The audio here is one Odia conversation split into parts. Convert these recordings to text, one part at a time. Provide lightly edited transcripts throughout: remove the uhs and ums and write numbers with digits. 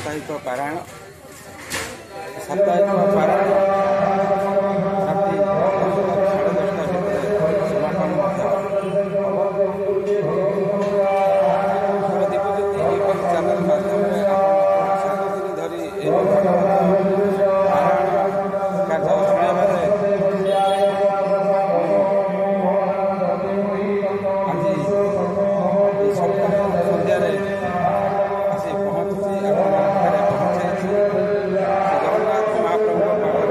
साप्ताहिक पारायण राति 10:30 भितर समापन दीपज्योति यूट्यूब चैनल माध्यम सात दिन धरी कार्य शुणाइबारे आज सप्तम सन्धार आसी पहुँची पहुँचाई जगन्नाथ महाप्रभु पाखे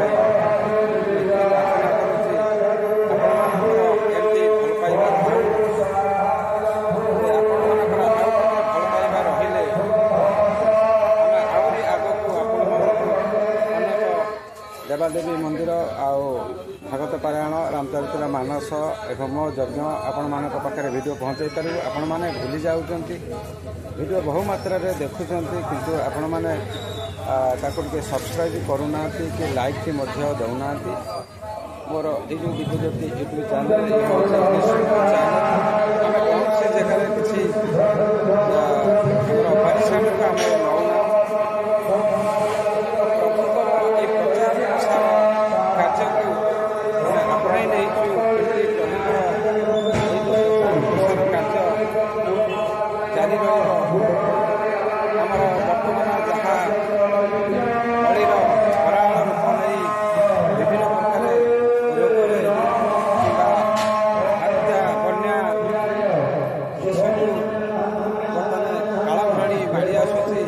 प्रार्थना करुँची एमती भल पाइबा भल पाइबा रहिले आहरी आगक अनेक देवादेवी मंदिर आउ भागवत पारायण रामचरित्र मानस एवं यज्ञ आपण मान पाखे वीडियो पहुँचाई पारू। आपण मैंने भूली जाऊँच वीडियो बहु मात्रा देखुंट किंतु आपण मैंने टे सब्सक्राइब करूना कि लाइक की दौना मोर ये जो दीपज्योति यूट्यूब चैनल आम कौन से जगह किसी पारिश्रमिक आम नौना प्रभुंर ये प्रचार प्रसार कार्य को अपनाई नहीं प्रभुंर कार्य जारी रमर बर्तमान जहाँ बड़ीर खराड़ रूप नहीं विभिन्न प्रकार रोगरे कि हत्या बन्या सब बर्तमान कालभराणी माड़ी आसुची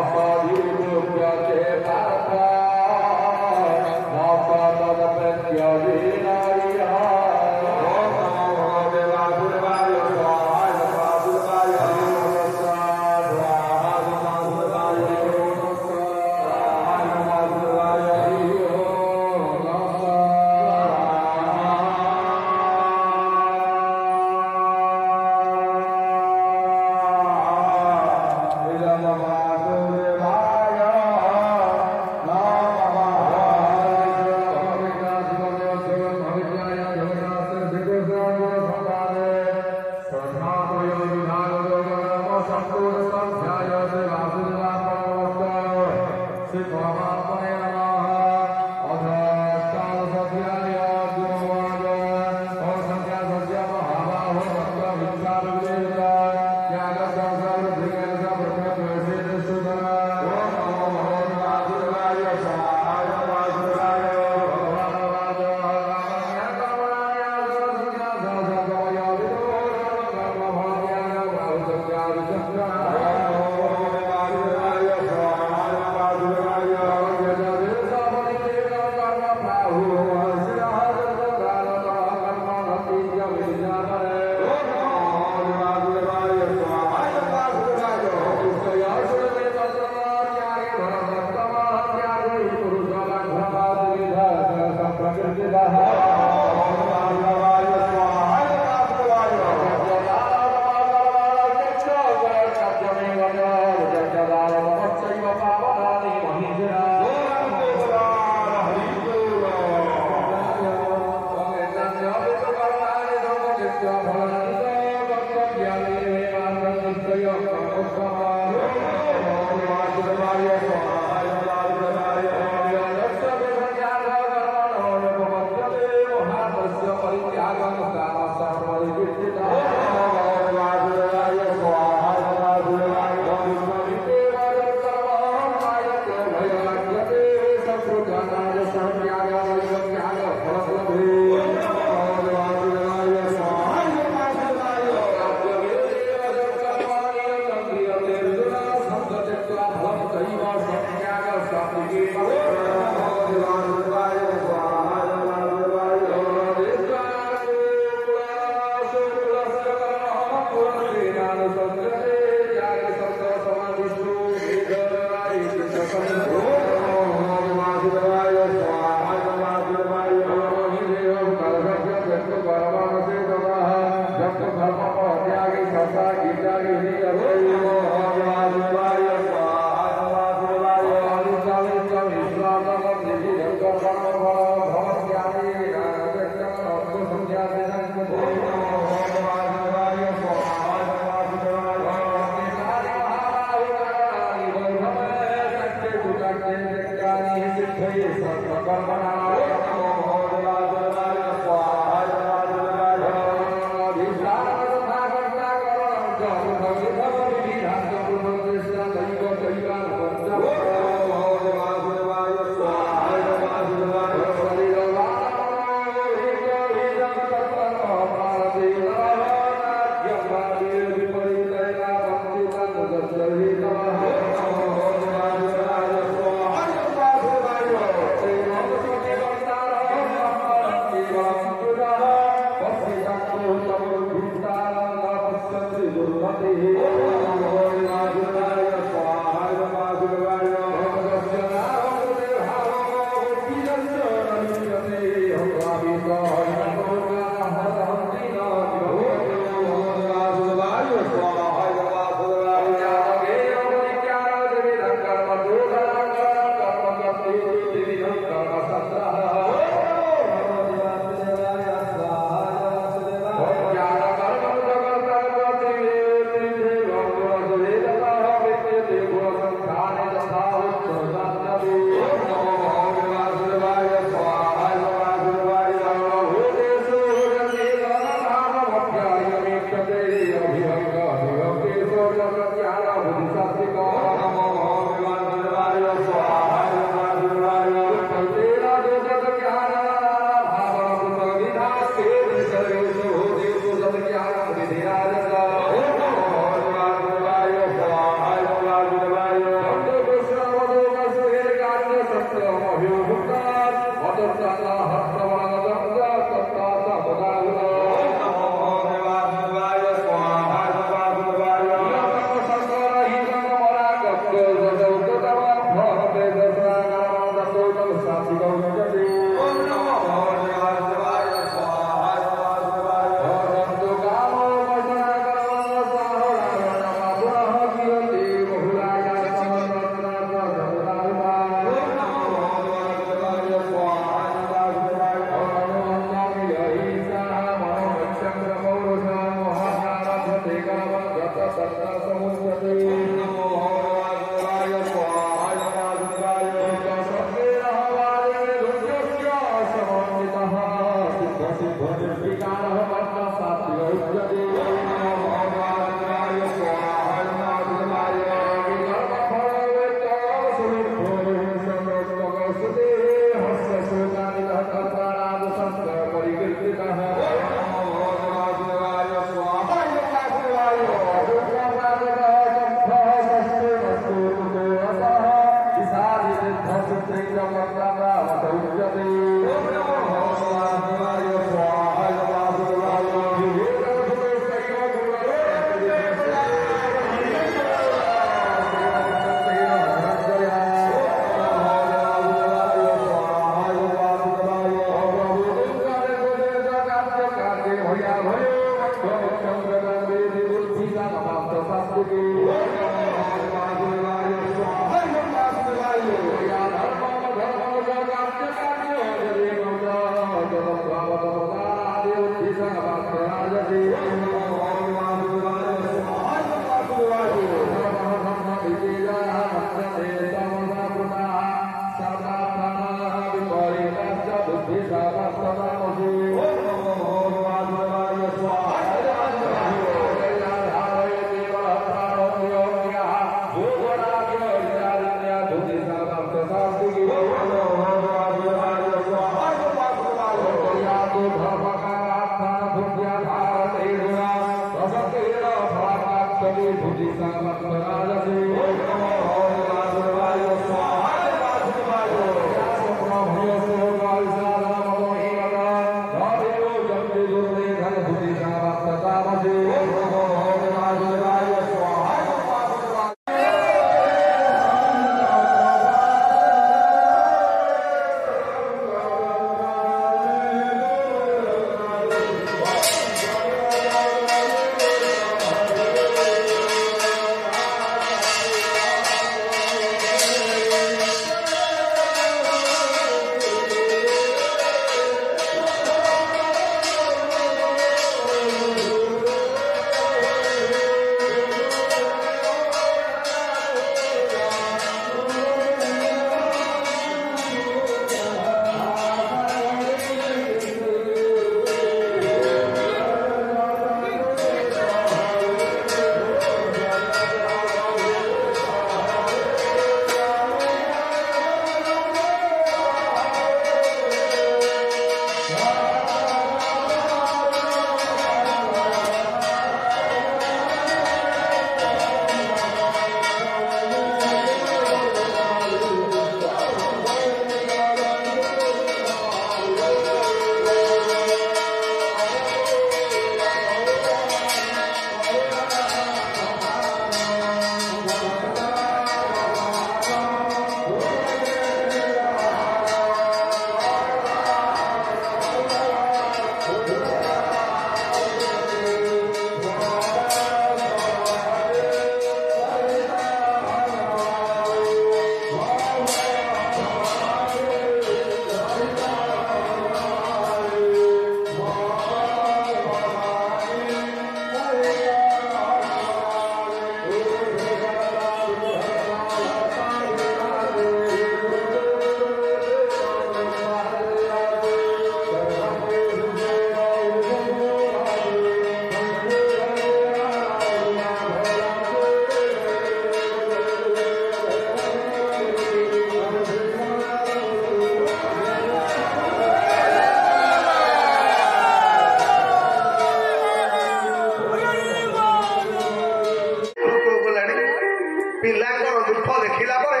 ପିଲାଙ୍କର ଦୁଃଖ ଦେଖିଲା ପରେ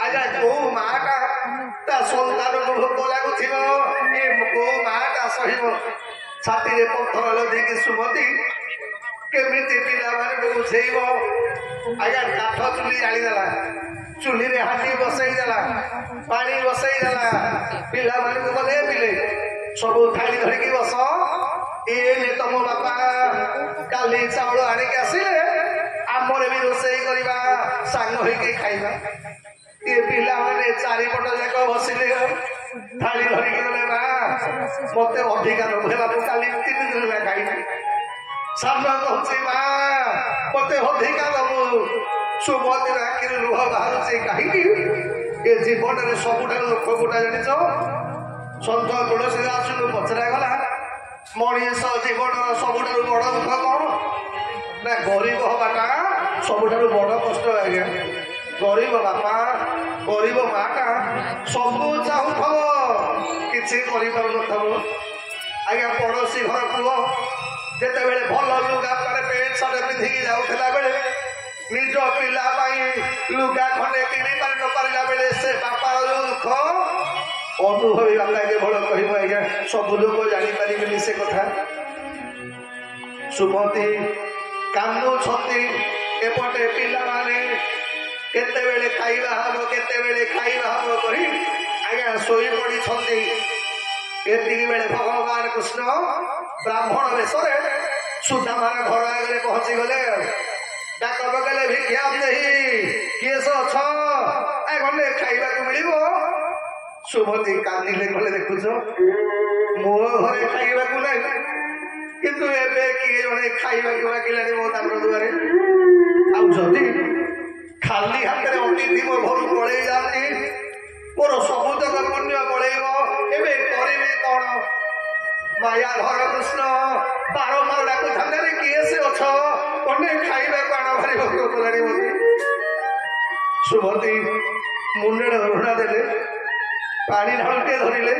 ଆଜ୍ଞା କୋଉ ମାଟା ତା ସନ୍ତାନକୁ ଭୋକ ଲାଗୁଥିବ ଏ କୋଉ ମାଟା ସହିବ ଛାତିରେ ପଥର ଲଦିକି ସୁମତି କେମିତି ପିଲାମାନଙ୍କୁ ବୁଝେଇବ ଆଜ୍ଞା କାଠ ଚୁଲି ଜାଳିଦେଲା ଚୁଲିରେ ହାଣ୍ଡି ବସେଇ ଦେଲା ପାଣି ବସେଇ ଦେଲା ପିଲାମାନଙ୍କୁ ଗଲେ ପିଲେ ସବୁ ଥାଳି ଧରିକି ବସ ଇଏ ତମ ବାପା କାଲି ଚାଉଳ ଆଣିକି ଆସିଲେ ଆମର ବି ରୋଷେଇ କରିବା ସାଙ୍ଗ ହେଇକି ଖାଇବା ଏ ପିଲାମାନେ ଚାରିପଟ ଯାକ ବସିଲେ ଥାଳି ଧରିକି ଗଲେ ମା ମତେ ଅଧିକା ଲୋଭ ହେଲା ମୁଁ କାଲି 3 ଦିନ ହେଲା ଖାଇବି ସାନ କହୁଛି ମା ମତେ ଅଧିକା ଦବୁ ସୁମତିର ଆଖିରୁ ଲୁହ ବାହାରୁଛି କାହିଁକି ଏ ଜୀବନରେ ସବୁଠାରୁ ଦୁଃଖ କୋଉଟା ଜାଣିଛ ସନ୍ଥ ତୁଳସୀ ଦାସଙ୍କୁ ପଚରାଗଲା ମଣିଷ ଜୀବନର ସବୁଠାରୁ ବଡ ଦୁଃଖ କଣ ନା ଗରିବ ହବାଟା ସବୁଠାରୁ ବଡ କଷ୍ଟ ଆଜ୍ଞା ଗରିବ ବାପା ଗରିବ ମାଟା ସବୁ ଚାହୁଁଥିବ କିଛି କରିପାରୁନଥିବ ଆଜ୍ଞା ପଡୋଶୀ ଘର ପୁଅ ଯେତେବେଳେ ଭଲ ଲୁଗା ପ୍ୟାଣ୍ଟ ସାର୍ଟ ପିନ୍ଧିକି ଯାଉଥିଲା ବେଳେ ନିଜ ପିଲା ପାଇଁ ଲୁଗା ଖଣ୍ଡେ କିଣି ପାରି ନ ପାରିଲା ବେଳେ ସେ ବାପାର ଯୋଉ ଦୁଃଖ ଅନୁଭବୀ ବାପା କେବଳ କହିବ ଆଜ୍ଞା ସବୁ ଲୋକ ଜାଣିପାରିବେନି ସେ କଥା ସୁମତି କାନ୍ଦୁଛନ୍ତି ଏପଟେ ପିଲାମାନେ କେତେବେଳେ ଖାଇବା ହବ କହି ଆଜ୍ଞା ଶୋଇ ପଡିଛନ୍ତି ଏତିକି ବେଳେ ଭଗବାନ କୃଷ୍ଣ ବ୍ରାହ୍ମଣ ବେଶରେ ସୁଦାମାର ଘର ଆଗରେ ପହଞ୍ଚିଗଲେ ଡାକ ପକେଇଲେ ଭିକ୍ଷା ଦେହି କିଏ ସେ ଅଛ ଗଣ୍ଡେ ଖାଇବାକୁ ମିଳିବ ସୁମତି କାନ୍ଦିଲେ ଗଲେ ଦେଖୁଛ ମୋ ଘରେ ଖାଇବାକୁ ନାହିଁ କିନ୍ତୁ ଏବେ କିଏ ଜଣେ ଖାଇବାକୁ ମାଗିଲାଣି ମୋ ଦାଣ୍ଡ ଦୁଆରେ ଆଉ ଯଦି ଖାଲି ହାତରେ ଅତିଥି ମୋ ଘରୁ ପଳେଇ ଯାଆନ୍ତି ମୋର ସବୁତକ ପୁଣ୍ୟ ପଳେଇବ ଏବେ କରିବି କଣ ମାୟା ଧର କୃଷ୍ଣ ବାରମ୍ବାର ଡାକୁଥାନ୍ତେ କିଏ ସେ ଅଛ କଣ୍ଡେ ଖାଇବାକୁ ଆଣ ଭାରି ଭୋକ କଲାଣି ମତେ ସୁମତି ମୁଣ୍ଡରେ ଅରୁଣା ଦେଲେ ପାଣି ଢାଳୁଟେ ଧରିଲେ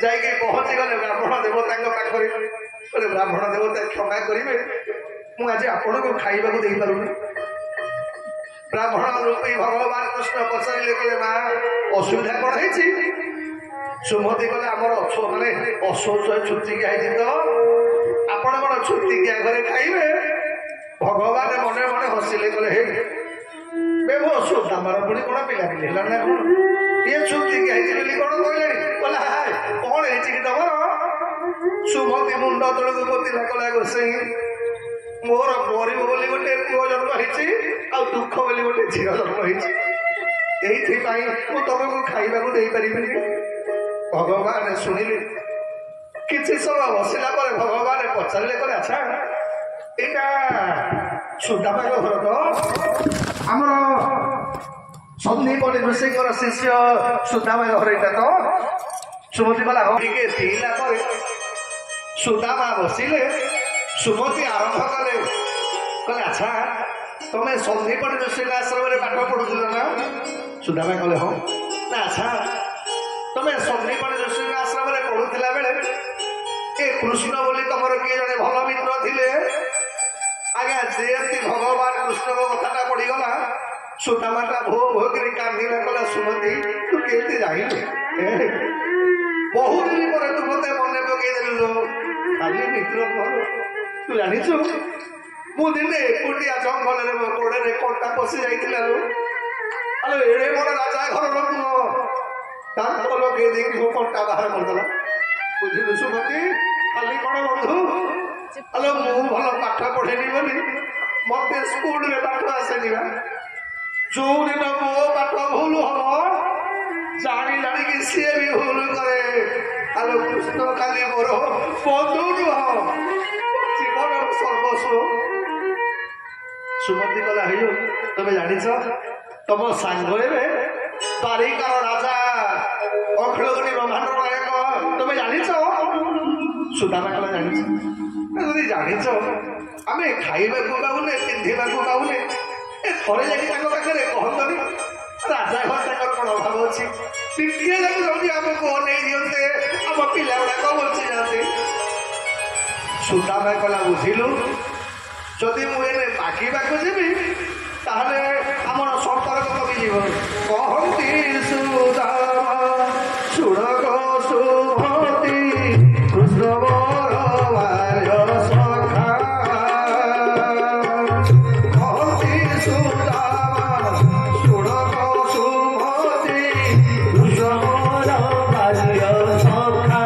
ଯାଇକି ପହଞ୍ଚିଗଲେ ବ୍ରାହ୍ମଣ ଦେବତାଙ୍କ ପାଖରେ କହିଲେ ବ୍ରାହ୍ମଣ ଦେବତା କ୍ଷମା କରିବେ ମୁଁ ଆଜି ଆପଣଙ୍କୁ ଖାଇବାକୁ ଦେଇପାରୁନି ବ୍ରାହ୍ମଣ ରୂପୀ ଭଗବାନ କୃଷ୍ଣ ପଚାରିଲେ କହିଲେ ମା ଅସୁବିଧା କଣ ହେଇଛି ସୁମତି କହିଲେ ଆମର ମାନେ ଅଶୌଚ ଛୁତିକିଆ ହେଇଛି ତ ଆପଣ କଣ ଛୁତିକିଆ ଘରେ ଖାଇବେ ଭଗବାନ ମନେ ମନେ ହସିଲେ କହିଲେ ହେ ମୋ ସୁଦାମାର ପୁଣି କଣ ପିଲାପିଲି ହେଲା ନା କଣ ଇଏ ଛୁତିକିଆ ହେଇଛି ବୋଲି କଣ କହିଲେଣି କହିଲା କଣ ହେଇଛି କି ତମର ସୁମତି ମୁଣ୍ଡ ତଳକୁ ପୋତିଲା କଲା ଗୋସେଇ ମୋର ଗରିବ ବୋଲି ଗୋଟେ ପୁଅ ଜନ୍ମ ହେଇଛି ଆଉ ଦୁଃଖ ବୋଲି ଗୋଟେ ଝିଅ ଜନ୍ମ ହେଇଛି ଏଇଥିପାଇଁ ମୁଁ ତମକୁ ଖାଇବାକୁ ଦେଇପାରିବିନି ଭଗବାନ ଶୁଣିଲେ କିଛି ସମୟ ବସିଲା ପରେ ଭଗବାନ ପଚାରିଲେ କହିଲେ ଆଚ୍ଛା ଏଇଟା ସୁଦାମାଙ୍କ ଘର ତ ଆମର ସନ୍ଦୀପନି ଋଷିଙ୍କର ଶିଷ୍ୟ ସୁଦାମାଙ୍କ ଘର ଏଇଟା ତ ସୁମତି କହିଲା ହଁ ଟିକେ ପିଇଲା ପରେ ସୁଦାମା ବସିଲେ ସୁମତି ଆରମ୍ଭ କଲେ କହିଲେ ଆଚ୍ଛା ତମେ ସନ୍ଦୀପନି ଋଷିଙ୍କ ଆଶ୍ରମରେ ପାଠ ପଢୁଥିଲ ନା ସୁଦାମା କହିଲେ ହଁ ନା ଆଚ୍ଛା ତମେ ସନ୍ଦୀପନି ଋଷିଙ୍କ ଆଶ୍ରମରେ ପଢୁଥିଲା ବେଳେ ଏ କୃଷ୍ଣ ବୋଲି ତମର କିଏ ଜଣେ ଭଲ ମିତ୍ର ଥିଲେ ଆଜ୍ଞା ଯେମିତି ଭଗବାନ କୃଷ୍ଣଙ୍କ କଥାଟା ପଡିଗଲା ସୁଦାମାଟା ଭୋ ଭୋ କରି କାନ୍ଦିଲା କଲା ସୁମତି ତୁ କେମିତି ଜାଣିଲୁ ବହୁତ ଦିନ ପରେ ତୁ ମତେ ମନେ ପକେଇଦେଲୁ ଖାଲି ମିତ୍ର ତୁ ଜାଣିଛୁ ମୁଁ ଦିନେ ଏକୁଟିଆ ଜଙ୍ଗଲରେ ମୋ ଗୋଡରେ କଣ୍ଟା ପଶି ଯାଇଥିଲା ଆଲୋ ଏଡେ ବଡ ରାଜା ଘରର ପୁଅ ତାଙ୍କ ଲଗେଇ ଦେଇକି ମୋ କଣ୍ଟା ବାହାର କରିଦେଲା ବୁଝିଲୁ ସୁମତି ଖାଲି କଣ ବନ୍ଧୁ ଆଲୋ ମୁଁ ଭଲ ପାଠ ପଢେନି ବୋଲି ମତେ ସ୍କୁଲରେ ପାଠ ଆସେନି ବା ଯୋଉ ଦିନ ମୋ ପାଠ ଭୁଲ ହବ ଜାଣି ଜାଣିକି ସିଏ ବି ଭୁଲ କରେ ଆଲୋ କୃଷ୍ଣ ଖାଲି ମୋର ବନ୍ଧୁ ନୁହ ଜୀବନର ସର୍ବସ୍ୱ ସୁମତି କଲା ହେଇଯ ତମେ ଜାଣିଛ ତମ ସାଙ୍ଗ ଏବେ ବାରିକାର ରାଜା ଅଖିଳଗିରି ବ୍ରହ୍ମାଣ୍ଡର ନାୟକ ତମେ ଜାଣିଛ ସୁଦାମା କଲା ଜାଣିଛ ଯଦି ଜାଣିଛ ଆମେ ଖାଇବାକୁ ପାଉନେ ପିନ୍ଧିବାକୁ ପାଉନେ ଏ ଥରେ ଯାଇକି ତାଙ୍କ ପାଖରେ କହନ୍ତନି ରାଜା ଘର ତାଙ୍କର କଣ ଅଭାବ ଅଛି ଟିକିଏ ଯାଇକି ଯଦି ଆମକୁ ଅନେଇ ଦିଅନ୍ତେ ଆମ ପିଲା ଗୁଡାକ ବଞ୍ଚି ଯାଆନ୍ତେ ସୁଦାମା କଲା ବୁଝିଲୁ ଯଦି ମୁଁ ଏନେ ମାଗିବାକୁ ଯିବି ତାହେଲେ କହିବ କହନ୍ତି ସୁଦାମା ଶୁଣ ଗୋ ସୁମତି କୃଷ୍ଣ ମୋର ଭାର୍ୟ ସଖା କହନ୍ତି ସୁଦାମା ଶୁଣ ଗୋ ସୁମତି କୃଷ୍ଣ ମୋର ଭାର୍ୟ ସଖା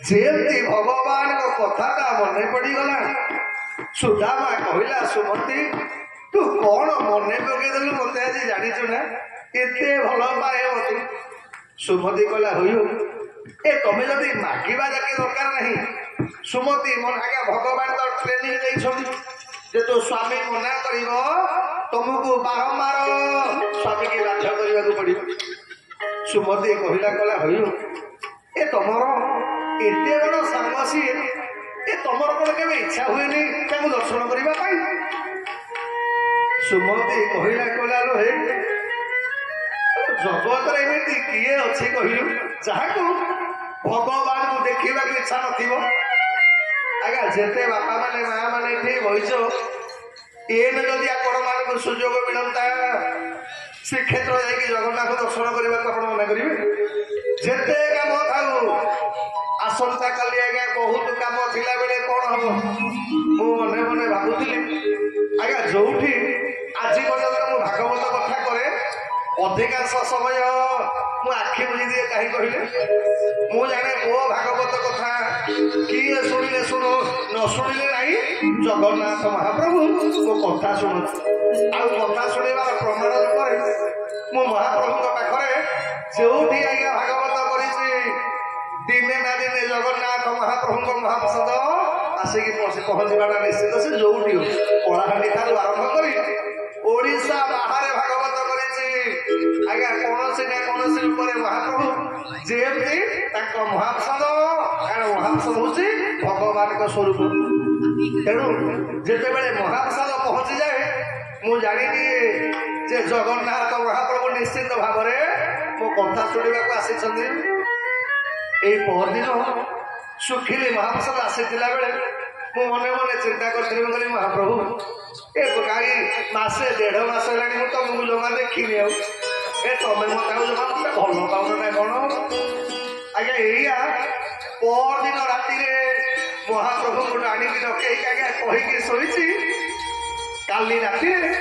ଯେମିତି ଭଗବାନଙ୍କ କଥାଟା ମନେ ପଡିଗଲା ସୁଦାମା କହିଲା ସୁମତି ତୁ କଣ ମନେ ପକେଇଦେଲୁ ମତେ ଆଜି ଜାଣିଛୁ ନା ଏତେ ଭଲ ପାଏ ମତେ ସୁମତି କହିଲା ହଉ ଏ ତମେ ଯଦି ମାଗିବା ଯାକେ ଦରକାର ନାହିଁ ସୁମତି ଆଜ୍ଞା ଭଗବାନ ତ ଟ୍ରେନିଂ ଦେଇଛନ୍ତି ଯେ ତୋ ସ୍ୱାମୀ ମନା କରିବ ତମକୁ ବାରମ୍ବାର ସ୍ୱାମୀକି ବାଧ୍ୟ କରିବାକୁ ପଡିବ ସୁମତି କହିଲା ହଉ ଏ ତମର ଏତେ ବଡ ସାଙ୍ଗ ସିଏ ଏ ତମର କଣ କେବେ ଇଚ୍ଛା ହୁଏନି ତାଙ୍କୁ ଦର୍ଶନ କରିବା ପାଇଁ ସୁମତି କହିଲା ହେ ଜଗତରେ ଏମିତି କିଏ ଅଛି କହିଲୁ ଯାହାକୁ ଭଗବାନଙ୍କୁ ଦେଖିବାକୁ ଇଚ୍ଛା ନଥିବ ଆଜ୍ଞା ଯେତେ ବାପା ମାନେ ମା ମାନେ ଏଠି ବହିଛ ଏନେ ଯଦି ଆପଣ ମାନଙ୍କୁ ସୁଯୋଗ ମିଳନ୍ତା ଶ୍ରୀକ୍ଷେତ୍ର ଯାଇକି ଜଗନ୍ନାଥ ଦର୍ଶନ କରିବାକୁ ଆପଣ ମନେ କରିବେ ଯେତେ କାମ ଥାଉ ଆସନ୍ତା କାଲି ଆଜ୍ଞା ବହୁତ କାମ ଥିଲା ବେଳେ କଣ ହବ ମୁଁ ମନେ ମନେ ଭାବୁଥିଲି ଆଜ୍ଞା ଯୋଉଠି ଆଜି ପର୍ଯ୍ୟନ୍ତ ମୁଁ ଭାଗବତ କଥା କରେ ଅଧିକାଂଶ ସମୟ ମୁଁ ଆଖି ବୁଝିଦିଏ କାହିଁ କହିଲେ ମୁଁ ଜାଣେ ମୋ ଭାଗବତ କଥା କିଏ ଶୁଣିଲେ ଶୁଣୁ ନ ଶୁଣିଲେ ନାହିଁ ଜଗନ୍ନାଥ ମହାପ୍ରଭୁ ମୋ କଥା ଶୁଣନ୍ତୁ ଆଉ କଥା ଶୁଣିବାର ପ୍ରମାଣ ରୂପରେ ମୁଁ ମହାପ୍ରଭୁଙ୍କ ପାଖରେ ଯୋଉଠି ଆଜ୍ଞା ଭାଗବତ କରିଛି ଦିନେ ନା ଦିନେ ଜଗନ୍ନାଥ ମହାପ୍ରଭୁଙ୍କ ମହାପ୍ରସାଦ ଆସିକି ପହଞ୍ଚିବାଟା ନିଶ୍ଚିତ ସେ ଯୋଉଠି କଳାହାଣ୍ଡି ଠାରୁ ଆରମ୍ଭ କରି ଓଡ଼ିଶା ବାହାରେ ଭାଗବତ କରିଛି ଆଜ୍ଞା କୌଣସି ନା କୌଣସି ରୂପରେ ମହାପ୍ରଭୁ ଯେମିତି ତାଙ୍କ ମହାପ୍ରସାଦ କାରଣ ମହାପ୍ରସାଦ ହଉଛି ଭଗବାନଙ୍କ ସ୍ୱରୂପ ତେଣୁ ଯେତେବେଳେ ମହାପ୍ରସାଦ ପହଞ୍ଚିଯାଏ ମୁଁ ଜାଣିନିଏ ଯେ ଜଗନ୍ନାଥ ମହାପ୍ରଭୁ ନିଶ୍ଚିତ ଭାବରେ ମୋ କଥା ଶୁଣିବାକୁ ଆସିଛନ୍ତି ଏଇ ପରଦିନ ଶୁଖିଲି ମହାପ୍ରସାଦ ଆସିଥିଲା ବେଳେ ମୁଁ ମନେ ମନେ ଚିନ୍ତା କରିଥିଲି ମୁଁ କହିଲି ମହାପ୍ରଭୁ ଏ ଗାଈ ମାସେ ଦେଢ ମାସ ହେଲାଣି ମୁଁ ତମକୁ ଜମା ଦେଖିନି ଆଉ ଏ ତମେ ମତେ ଆଉ ଜମା ମତେ ଭଲ ପାଉନ ନା କଣ ଆଜ୍ଞା ଏଇଆ ପରଦିନ ରାତିରେ ମହାପ୍ରଭୁଙ୍କୁ ଆଣିକି ରଖେଇକି ଆଜ୍ଞା କହିକି ଶୋଇଛି କାଲି ରାତିରେ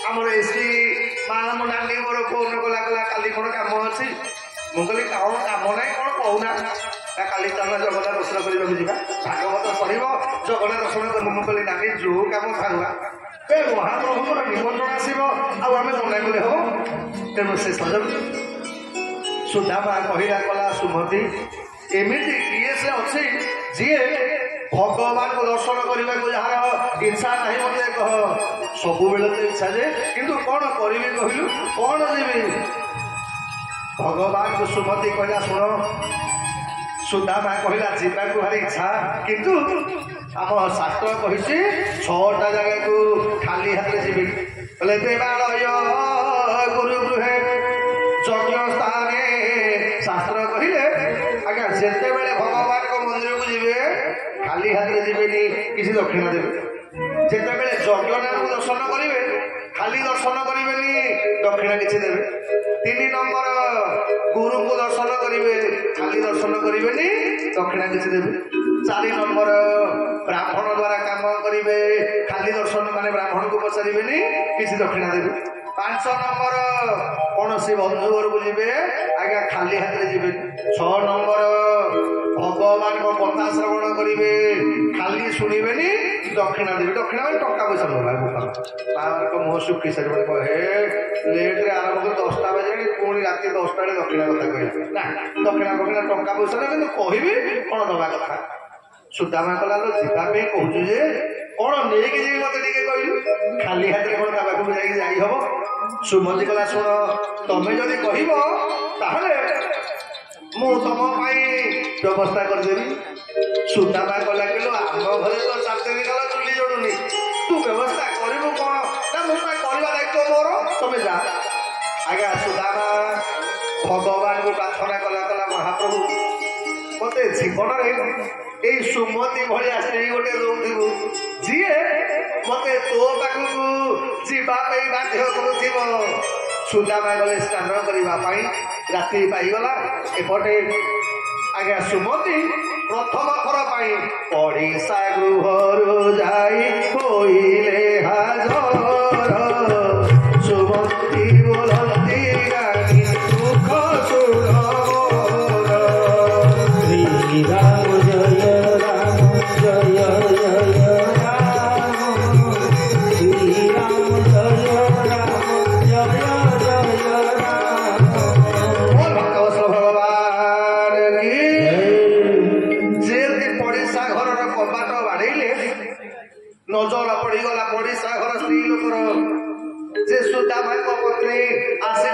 ଆମର ଏସି ମା ମୋ ନାନୀ ମୋର ଫୋନ କଲା କାଲି କଣ କାମ ଅଛି ମୁଁ କହିଲି କଣ କାମ ନାହିଁ କଣ କହୁନା କାଲି ଚାଲ ଜଗନ୍ନାଥ ଦର୍ଶନ କରିବାକୁ ଯିବା ଭାଗବତ ସରିବ ଜଗନ୍ନାଥ ଦର୍ଶନ କରିବୁ ମୁଁ କହିଲି ନାନୀ ଯୋଉ କାମ ଥାଉଆ ଏ ମହାପ୍ରଭୁଙ୍କର ନିମନ୍ତ୍ରଣ ଆସିବ ଆଉ ଆମେ ମନା କଲେ ହବ ତେଣୁ ସେ ସଜଗ ସୁଦାମା କହିଲା କଲା ସୁମତି ଏମିତି କିଏ ସେ ଅଛି ଯିଏ भगवान को दर्शन करने को जार इच्छा नहीं मत कह सब बेले तो इच्छा जे किंतु कौन करी कहलु कौन जीवी भगवान को सुमति कहला शुण सुदामा कहला जीवा को भारी इच्छा किंतु आम शास्त्र कही 6टा जगह को खाली हाथ जीवी बोले देवालय गुरु गृहे यज्ञ स्थाने शास्त्र कहले आज्ञा जिते बेले भगवान को मंदिर को जीवे खाली हाथ जीवेनि किसी दक्षिणा देवे जिते बेले यज्ञनाथ को दर्शन करेंगे खाली दर्शन करेंगे दक्षिणा किसी देवे 3 नंबर गुरु को दर्शन करेंगे खाली दर्शन करेंगे दक्षिणा किसी देवे 4 नंबर ब्राह्मण द्वारा काम करेंगे खाली दर्शन माने ब्राह्मण को पचारे किसी दक्षिणा देवे 5 नंबर कौन सी बंधु घर को जीवे आज्ञा खाली हाथ में जीवे 6 नंबर भगवान को कथा श्रवण करेंगे खाली शुणवे दक्षिणा देवे दक्षिणा में टका पैसा लगा मुह सुखी सारे हे लेट्रे आरम्भ कर 10टा बजे पुणी राति 10टा दक्षिणा कथा कहला ना दक्षिणा फक्षिणा टका पैसा ना कि कहबी कौन दवा कथा सुदामा कला जावाई कहूँ जे कौन नहीं जी मत कहलु खाली हाथ में कौन पाखक जाई हम सुमति कला शुण तमें जदि कह मु तुम व्यवस्था करदेवी सुदामा कला कहलु आम घरे तो 4 दिन गला चुली जोड़ुनी तू व्यवस्था करू कौन ना मुझे करवा दायित्व मोर तुम जा आज्ञा सुदामा भगवान को प्रार्थना कला कला महाप्रभु मत जीवन में सुमति भाया स्त्री गोटे दौथु जी मत तो पाखक जावाई बाध्य कर सुदामा गले स्नान करने राति पाईगला एपटे आज्ञा सुमति प्रथम थर पड़िशा गृह जाई होइले हाजर सुमति बोलती गानी दुख सुर राम जय राम जय जय राम श्री राम जय राम जय जय राम भक्त भगवान की जे पड़िशा घर कबाट बाड़े नजर पड़गला पड़िशा घर स्त्री लोकर जे सुदामा पत्नी आसी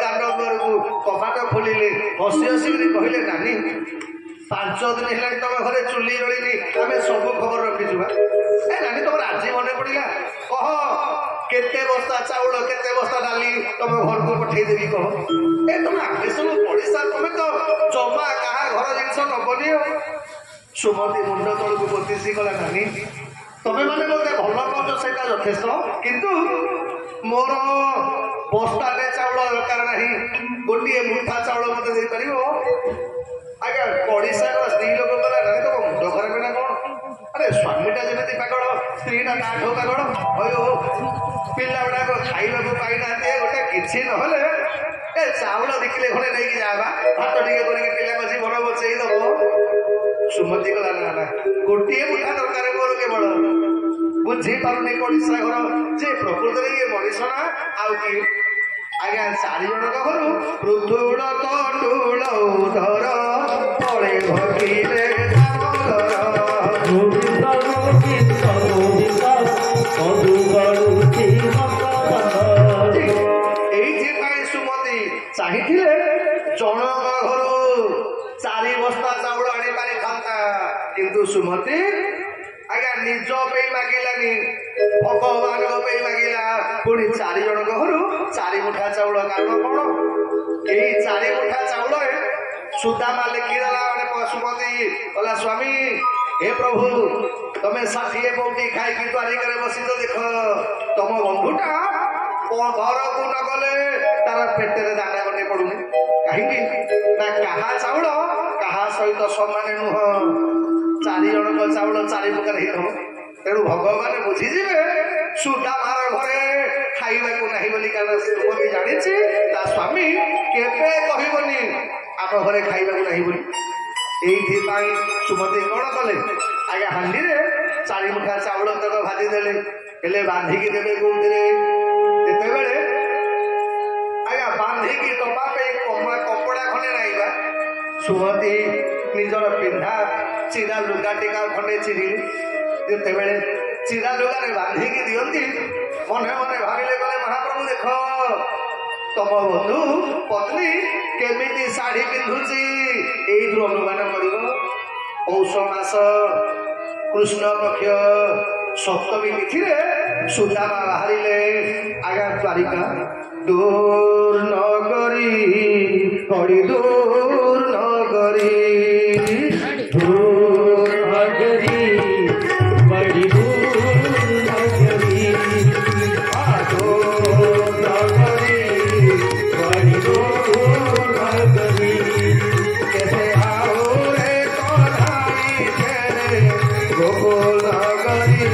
दांड को कबाट खोलिले हसी हसी कहले नानी 5 दिन है तुम घरे चुली जलिनी आम सब खबर रखीचु ए नानी तुम आज मन पड़ा कह केते बस्ता चाउल केते बस्ता डाली तुम घर को पठेदेवी कह ए तुम आगे सब पड़िशा तुम तो जमा क्या घर जिन नबनी सुमति मुंड तल को बतीसी गला नानी तुम्हें मैंने मत भल पाच से यथेष किंतु मोर बस्ताटे चाउल दरकार ना गोटे मुठा चाउल मत दे पार आज्ञा पड़िशा स्त्री लोक गला ना तुम मुंड खराब ना कौन अरे स्वामीटा जमी पागल स्त्रीटा ताठो पागल हो पिला गुड़ाक खाइबा पाई ना गोटे किसी ना चाउल देखिले घरे नहीं जावा हाथ टे कर जीवन बचई दब सुमति गला ना ना गोटे मुठा दरकार मोर केवल बुझी पारुनी पड़िशा घर जे प्रकृत ये मनीष ना आउ कि आज्ञा 4 जन घर पृथुड़ तंडुल धर पड़े भगिले सुमति चाहिए जनक घर 4 बस्ता चाउल आनी पारि था किंतु सुमति आज्ञा निज पे मागिलानी भगवान मागिला पुणी 4 जन घर 4 मुठा चाउल कारण कौन यही 4 मुठा चाउल सुदामा लिखिदेला सुमति कहला स्वामी हे प्रभु तमें 60 पौटी खाई तारी बसी तो देख तुम बंधुटा घर को न गले तार पेटे दाना करने पड़ुनी कहीं ना क्या चाउल क्या सहित समान नुह 4 जन चाउल 4 प्रकार हो तेणु भगवान बुझीजे सुदामार घरे खाइबा को नहीं बोली कारण सुमति जानी स्वामी केवे कहबनी आम घरे खाइबा को नहीं बोली यही सुमति कौन कले आज्ञा हांडी 4 मुठा चाउल तक भाजी देले बांधिकी देवे कौन तेबे आज्ञा बांधिकी दबा कपड़ा खंडे नाइबा सुमति निजर पिंधा ଚିରା ଲୁଗା ଟିକା ଖଣ୍ଡେ ଚିରିଲି ଯେତେବେଳେ ଚିରା ଲୁଗାରେ ବାନ୍ଧିକି ଦିଅନ୍ତି ମନେ ମନେ ଭାବିଲେ ଗଲେ ମହାପ୍ରଭୁ ଦେଖ ତମ ବନ୍ଧୁ ପତ୍ନୀ କେମିତି ଶାଢୀ ପିନ୍ଧୁଛି ଏଇଠୁ ଅନୁମାନ କରିବ। ପୌଷ ମାସ କୃଷ୍ଣ ପକ୍ଷ ସପ୍ତମୀ ତିଥିରେ ସୁଦାମା ବାହାରିଲେ ଆଜ୍ଞା ଦ୍ୱାରିକା ଦୂର ନଗରୀ ବଡ଼ି ଦୂର ନଗରୀ ଦୂର ନଗରୀ ବଡ଼ି ଦୂର ନଗରୀ ଦୂର ନଗରୀ ବଡ଼ି ଦୂର ନଗରୀ କେତେ ଆଉ ରେ କଧାଇ ତେରେ ଗୋକୁଳ ନଗରୀ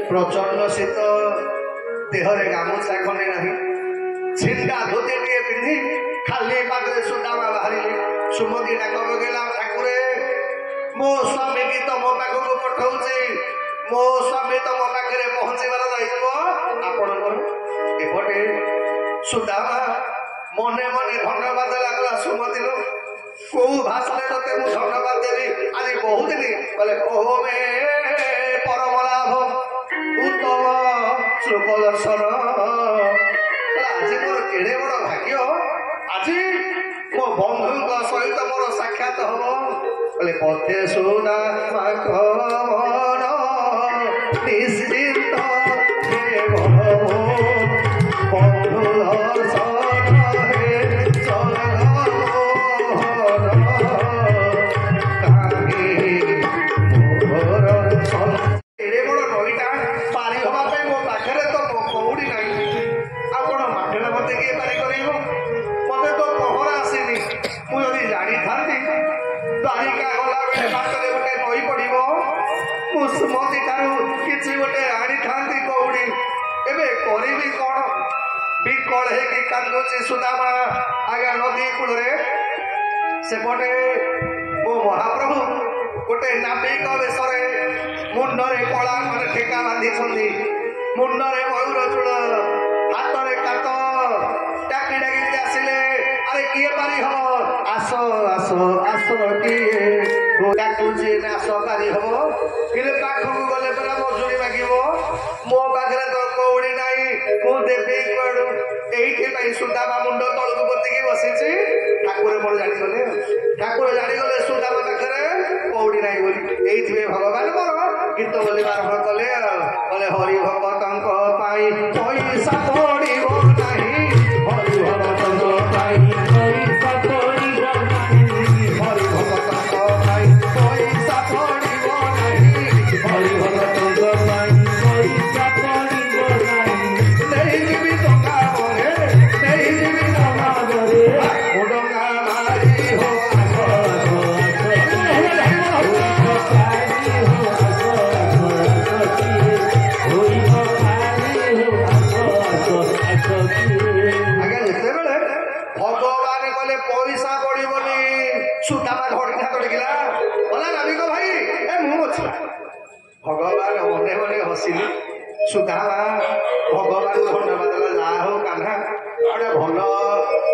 प्रचंड शीत देहरे गामुछा खंडे ना छिंडा धोती टे पिंधि खाली पादरे सुदामा बाहरी सुमति डाक पकेला ठाकुरे मो स्वामी की तो मो पाखक पठाऊची मो स्वामी तो मो पाखे पहुंचबार दायित्व आपणकर एपटे सुदामा मने मने धन्यवाद लगला सुमति को भाषा ते मुझे धन्यवाद देवी आज बहुत दिन बोले ओह मे परम लाभ उत्तम श्लोक दर्शन आज मोर केड़े बड़ भाग्य आज मो बंधु सहित मोर साक्षात हम बोले पथे सुना मन निश्चिंत बंधु दर्शन सुदामा आज्ञा नदी कूल सेपटे मो महाप्रभु गोटे नाविक वेश मुंडरे कला ठेका बांधी मुंडरे मयूर चूल हाथ में कात डाकी डाकी आसिले अरे किए पारी हम आस आस आस किए डाकुची आस पारी हम कि पाखक गले परा मजुरी मागिब मो पाखे तो कौड़ी नाई मुझे कड़ू ये सुदामा मुंड तलक पोतिकी बसी ठाकुर मोर जागले ठाकुर जागले सुदामा पाखे कौड़ी नाई बोली ये भगवान मोर गीत बोली आरंभ कले बोले हरि भगत पैसा पड़ो नहीं हरि भगत पैसा पड़ो नहीं हरि भगत पैसा पड़ो नहीं हरि भगत पैसा पड़ो नहीं नहीं टका बोले नहीं जीवी टका बोले डंगा मारी हो भगवान कले पैसा पड़ोनी सुदामा धड़का धड़किला बोला नाविक भाई ए मुझ भगवान मने मने हसिली सुदामा भगवान धन्यवाद जा हो कान्हा गोटे भल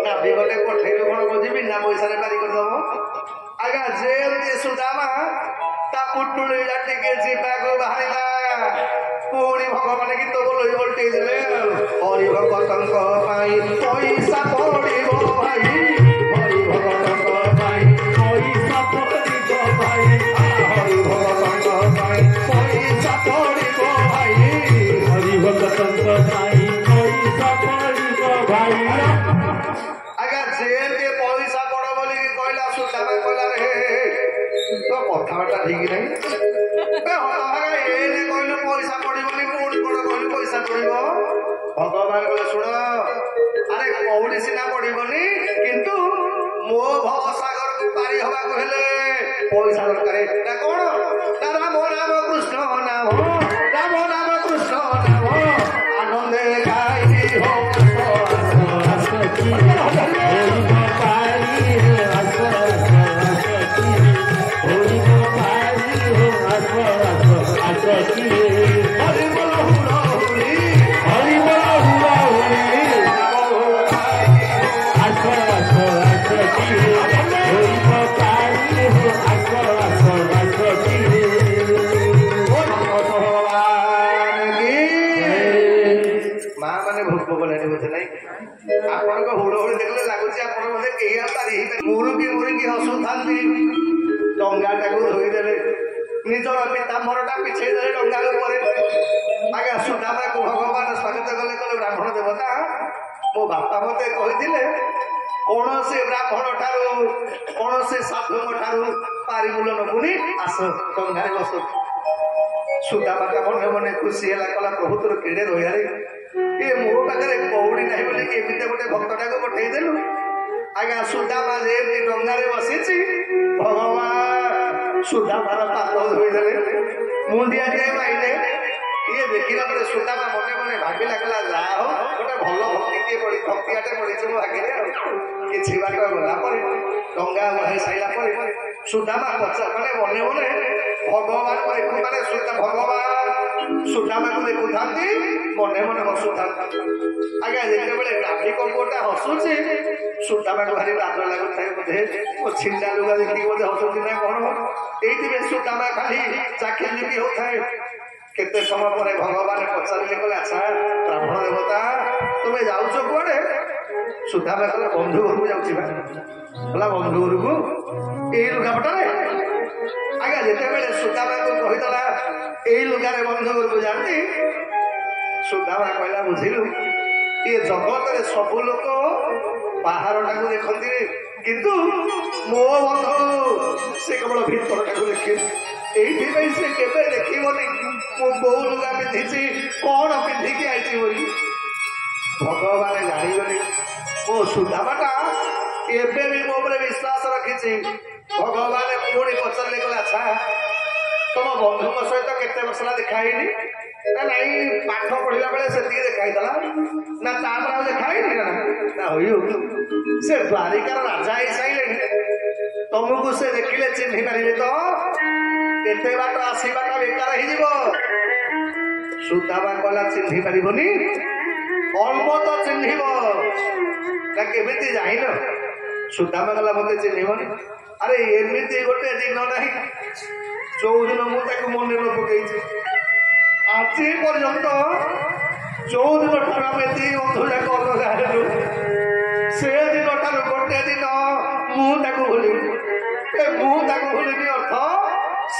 नाविकटे पठेर कौन बुझी ना पैसा पारी करदब आज्ञा जे सुदामा ता पुटुली जाटिके जीवाक बाहरिला पुणी भगवान गीत बोल बोलटे हरि भगत पैसा पड़ो भाई हरि भगत पैसा पड़ो भाई हरि भगत पैसा पड़ो भाई हरि भगत पैसा पड़ो भाई आज्ञा जे पैसा पड़ बोली कहला सुदामा कहला रे तो कथाटा ठीक नहीं कहलु पैसा पड़ोनी पुणी कौन कहलु पैसा पड़ो भगवान कहले शुण अरे कौड़ी सीना पड़ोनी किंतु मो भवसागर को पारी हवा हेले पैसा दरकार कौन राम नाम कृष्ण नाम राम नाम कृष्ण नाम आनंदे गाई हो ମାନେ ଭୋକ କଲେଣି ବୋଧେ ନାଇଁ ଆପଣଙ୍କ ହୁଡ଼ ହୁଡ଼ି ଦେଖିଲେ ଲାଗୁଛି ଆପଣ ବୋଧେ କେହି ଆଉ ପାରି ହେଇପାରିବେ ମୁରୁକି ହସୁଥାନ୍ତି ଡଙ୍ଗାଟାକୁ ଧୋଇଦେଲେ ନିଜର ପିତାମ୍ବରଟା ପିଛେଇ ଦେଲେ ଡଙ୍ଗା ଉପରେ ଆଜ୍ଞା ସୁଦାମାକୁ ଭଗବାନ ସ୍ୱାଗତ କଲେ କହିଲେ ବ୍ରାହ୍ମଣ ଦେବତା ମୋ ବାପା ମତେ କହିଥିଲେ କୌଣସି ବ୍ରାହ୍ମଣ ଠାରୁ କୌଣସି ସାଧୁଙ୍କ ଠାରୁ ପାରିମୂଲ ନବୁନି ଆସ ଡଙ୍ଗାରେ ବସ ସୁଦାମାଟା ମନେ ମନେ ଖୁସି ହେଲା କଲା ପ୍ରଭୁ ତୋର କେଡ଼େ ରହିଆରେ ଏ ମୋ ପାଖରେ କଉଡ଼ି ନାହିଁ ବୋଲି ଏମିତି ଗୋଟେ ଭକ୍ତଟାକୁ ପଠେଇଦେଲୁ ଆଜ୍ଞା ସୁଦାମା ଯେମିତି ଡଙ୍ଗାରେ ବସିଛି ଭଗବାନ ସୁଦାମାର ପାଦ ଧୋଇଦେଲେ ମୁଣ୍ଡିଆ ଟିକେ ମାଇଲେ ଇଏ ଦେଖିଲା ପରେ ସୁଦାମା ମନେ ମନେ ଭାବିଲା କଲା ଯାହା ହଉ ଗୋଟେ ଭଲ ଭକ୍ତିଆଟେ ପଡ଼ିଛି ମୋ ଭାଗ୍ୟରେ ଆଉ କିଛି ବାଟ ଗଲା ପରେ ଡଙ୍ଗା ବହାଇ ସାରିଲା ପରେ ସୁଦାମା ମାନେ ମନେ ମନେ ଭଗବାନଙ୍କୁ ଦେଖୁ ମାନେ ଭଗବାନ ସୁଦାମାକୁ ଦେଖୁଥାନ୍ତି ମନେ ମନେ ହସୁଥାନ୍ତି ଆଜ୍ଞା ଯେତେବେଳେ ନାଭିକ ପୁଅଟା ହସୁଛି ସୁଦାମାକୁ ଭାରି ଲାଜ ଲାଗୁଥାଏ ବୋଧେ ମୋ ଛିଣ୍ଡା ଲୁଗା ଦେଖିକି ବୋଧେ ହସୁଛି ନା କଣ ଏଇଥିପାଇଁ ସୁଦାମା ଖାଲି ଚାକିରି ହଉଥାଏ କେତେ ସମୟ ପରେ ଭଗବାନ ପଚାରିଲେ କହିଲେ ଆଚ୍ଛା ବ୍ରାହ୍ମଣ ଦେବତା ତୁମେ ଯାଉଛ କୁଆଡେ ସୁଦାମା କହିଲା ବନ୍ଧୁ ଘରକୁ ଯାଉଛି ବା କହିଲା ବନ୍ଧୁ ଘରକୁ ଏଇ ଲୁଗାପଟାରେ ଆଜ୍ଞା ଯେତେବେଳେ ସୁଦାମାକୁ କହିଦେଲା ଏଇ ଲୁଗାରେ ବନ୍ଧୁ ଘରକୁ ଯାଆନ୍ତି ସୁଦାମା କହିଲା ବୁଝିଲୁ ଏ ଜଗତରେ ସବୁ ଲୋକ ବାହାରଟାକୁ ଦେଖନ୍ତି କିନ୍ତୁ ମୋ ବନ୍ଧୁ ସେ କେବଳ ଭିତରଟାକୁ ଦେଖେ ଏଇଥିପାଇଁ ସେ କେବେ ଦେଖିବନି ମୁଁ କୋଉ ଲୁଗା ପିନ୍ଧିଛି କଣ ପିନ୍ଧିକି ଆଇଛି ବୋଲି ଭଗବାନ ଜାଣିଗଲେ ମୋ ସୁଦାମାଟା ଏବେ ବି ମୋ ଉପରେ ବିଶ୍ୱାସ ରଖିଛି ଭଗବାନ ପୁଣି ପଚାରିଲେ କହିଲେ ଆଚ୍ଛା ତମ ବନ୍ଧୁଙ୍କ ସହିତ କେତେ ବର୍ଷ ହେଲା ଦେଖା ହେଇନି ନା ନାଇଁ ପାଠ ପଢିଲା ବେଳେ ସେତିକି ଦେଖା ହେଇଥିଲା ନା ତାପରେ ଆଉ ଦେଖା ହେଇନି ନା ହଉ ସେ ଦ୍ୱାରିକାର ରାଜା ହେଇସାରିଲେଣି ତମକୁ ସେ ଦେଖିଲେ ଚିହ୍ନି ପାରିବେ ତ କେତେ ବାଟ ଆସିବାଟା ବେକାର ହେଇଯିବ ସୁଦାମା କହିଲା ଚିହ୍ନି ପାରିବନି ଅଳ୍ପ ତ ଚିହ୍ନିବ ନା କେମିତି ଜାଣିଲ ସୁଦାମା କହିଲା ମତେ ଚିହ୍ନିବନି ଆରେ ଏମିତି ଗୋଟେ ଦିନ ନାହିଁ ଯୋଉଦିନ ମୁଁ ତାକୁ ମନେ ନ ପକେଇଛି ଆଜି ପର୍ଯ୍ୟନ୍ତ ଯୋଉଦିନ ଠାରୁ ଆମେ ଦି ବନ୍ଧୁ ଯାକ ଅଲଗା ହେଲୁ ସେ ଦିନ ଠାରୁ ଗୋଟେ ଦିନ ମୁଁ ତାକୁ ଭୁଲିବି ମୁଁ ତାକୁ ଭୁଲିବି ଅର୍ଥ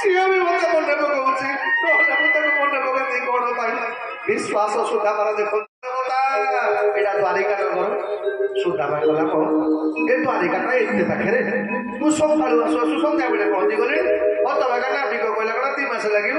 ସିଏ ବି ମତେ ମନେ ପକାଉଛି ନହେଲେ ମୁଁ ତାକୁ ମନେ ପକେଇବି କଣ ପାଇଁ ବିଶ୍ୱାସ ସୁଦାମାର ଦେଖନ୍ତୁ ଏଇଟା ଦ୍ୱାରିକା ନଗର ସୁଦାମା ଗଲା କଣ ଏ ଦ୍ୱାରିକାଟା ଏତେ ପାଖରେ ମୁଁ ସକାଳୁ ଆସୁ ସନ୍ଧ୍ୟାବେଳେ ପହଞ୍ଚି ଗଲି ଅତବାକା ନାବିକ କହିଲା କଣ 2 ମାସ ଲାଗିବ